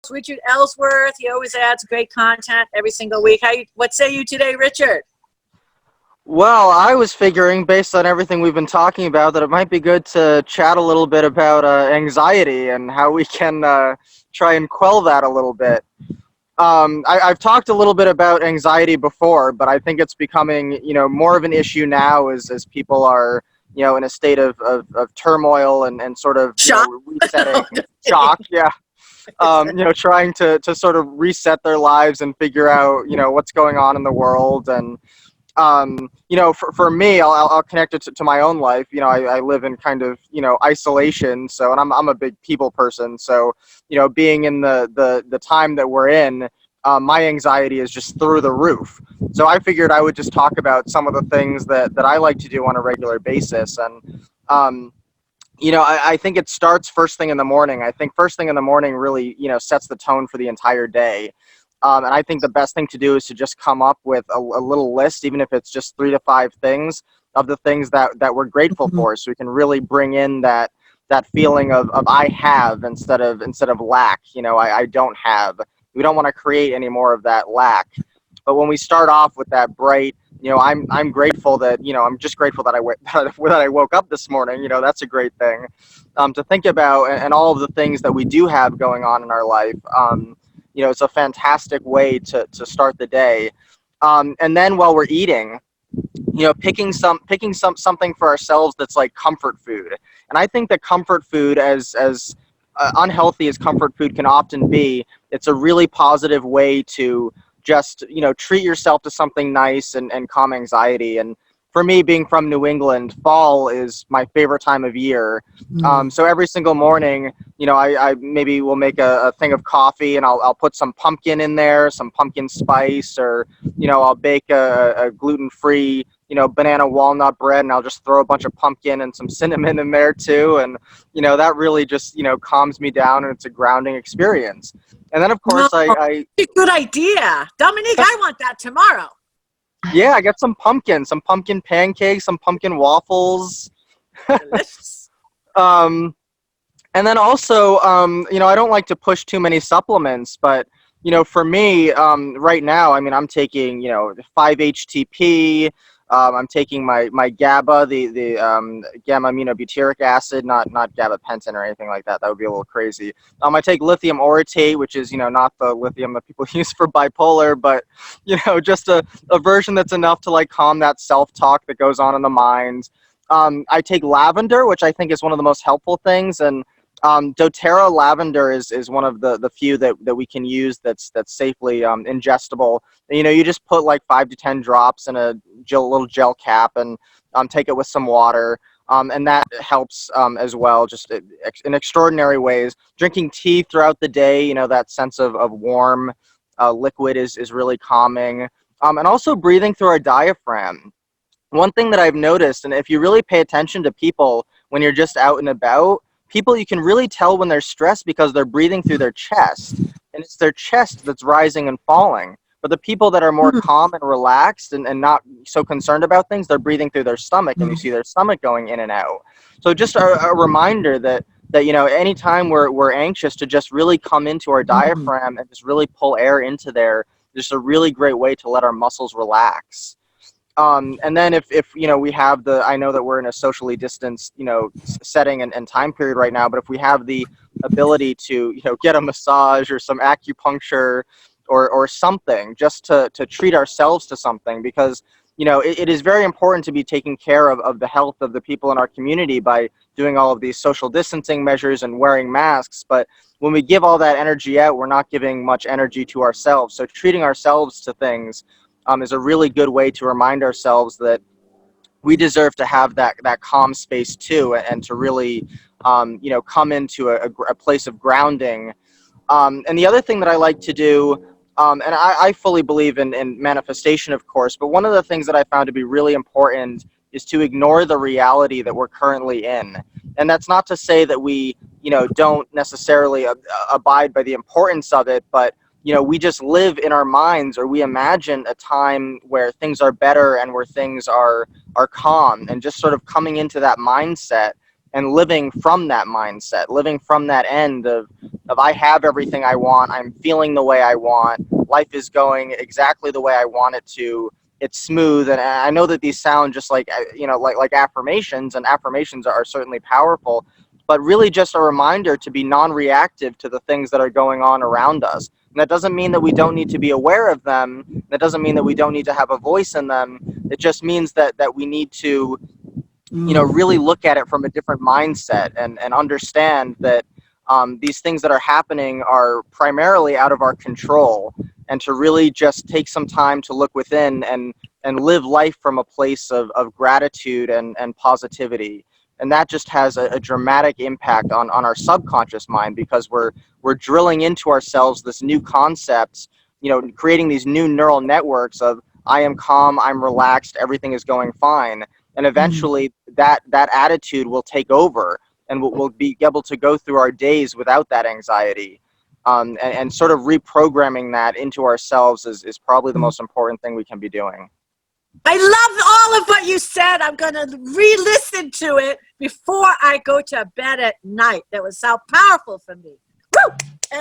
Richard Ellsworth. He always adds great content every single week. What say you today, Richard? Well, I was figuring, based on everything we've been talking about, that it might be good to chat a little bit about anxiety and how we can try and quell that a little bit. I've talked a little bit about anxiety before, but I think it's becoming, more of an issue now as people are, in a state of turmoil and sort of, Shock. resetting, shock, yeah. Trying to sort of reset their lives and figure out, what's going on in the world. And for me, I'll connect it to my own life. I live in kind of, isolation. So, and I'm a big people person. So, being in the time that we're in, my anxiety is just through the roof. So I figured I would just talk about some of the things that I like to do on a regular basis. And, I think it starts first thing in the morning. I think first thing in the morning really, sets the tone for the entire day. And I think the best thing to do is to just come up with a little list, even if it's just 3 to 5 things of the things that we're grateful for. So we can really bring in that feeling of I have instead of lack. I don't have. We don't want to create any more of that lack. But when we start off with that bright, I'm grateful that, I'm just grateful that I woke up this morning. That's a great thing to think about, and all of the things that we do have going on in our life. It's a fantastic way to start the day. And then while we're eating, picking something for ourselves that's like comfort food. And I think that comfort food, as unhealthy as comfort food can often be, it's a really positive way to just, treat yourself to something nice and calm anxiety. And for me, being from New England, fall is my favorite time of year. So every single morning, I maybe will make a thing of coffee, and I'll put some pumpkin in there, some pumpkin spice, or, I'll bake a gluten-free, banana walnut bread, and I'll just throw a bunch of pumpkin and some cinnamon in there too. And, that really just, calms me down, and it's a grounding experience. And then, of course, I good idea. Dominique, I want that tomorrow. Yeah, I got some pumpkin pancakes, some pumpkin waffles. Delicious. And then also, I don't like to push too many supplements, but, for me, right now, I mean, I'm taking, 5-HTP. I'm taking my GABA, the gamma aminobutyric acid, not gabapentin or anything like that. That would be a little crazy. I take lithium orotate, which is, not the lithium that people use for bipolar, but, just a version that's enough to like calm that self-talk that goes on in the mind. I take lavender, which I think is one of the most helpful things. And doTERRA lavender is one of the few that we can use that's safely ingestible. You just put like 5 to 10 drops in a little gel cap and take it with some water. And that helps as well, just in extraordinary ways. Drinking tea throughout the day, that sense of warm liquid is really calming. And also breathing through our diaphragm. One thing that I've noticed, and if you really pay attention to people when you're just out and about, people, you can really tell when they're stressed because they're breathing through their chest, and it's their chest that's rising and falling. But the people that are more calm and relaxed and not so concerned about things, they're breathing through their stomach, and you see their stomach going in and out. So just a reminder that anytime we're anxious, to just really come into our diaphragm and just really pull air into there, just a really great way to let our muscles relax. And then if we have I know that we're in a socially distanced, setting and time period right now, but if we have the ability to, get a massage or some acupuncture or something, just to treat ourselves to something, because, it is very important to be taking care of the health of the people in our community by doing all of these social distancing measures and wearing masks. But when we give all that energy out, we're not giving much energy to ourselves. So treating ourselves to things is a really good way to remind ourselves that we deserve to have that calm space too, and to really, come into a place of grounding. And the other thing that I like to do, and I fully believe in manifestation, of course, but one of the things that I found to be really important is to ignore the reality that we're currently in. And that's not to say that we, don't necessarily abide by the importance of it, but we just live in our minds, or we imagine a time where things are better and where things are calm, and just sort of coming into that mindset and living from that mindset, living from that end of I have everything I want, I'm feeling the way I want, life is going exactly the way I want it to, it's smooth. And I know that these sound just like, like affirmations, and affirmations are certainly powerful, but really just a reminder to be non-reactive to the things that are going on around us. And that doesn't mean that we don't need to be aware of them. That doesn't mean that we don't need to have a voice in them. It just means that we need to, really look at it from a different mindset, and understand that these things that are happening are primarily out of our control, and to really just take some time to look within and live life from a place of gratitude and positivity. And that just has a dramatic impact on our subconscious mind, because we're drilling into ourselves this new concepts, creating these new neural networks of I am calm, I'm relaxed, everything is going fine. And eventually that attitude will take over, and we'll be able to go through our days without that anxiety. And sort of reprogramming that into ourselves is probably the most important thing we can be doing. I love all of what you said. I'm going to re-listen to it before I go to bed at night. That was so powerful for me. Woo!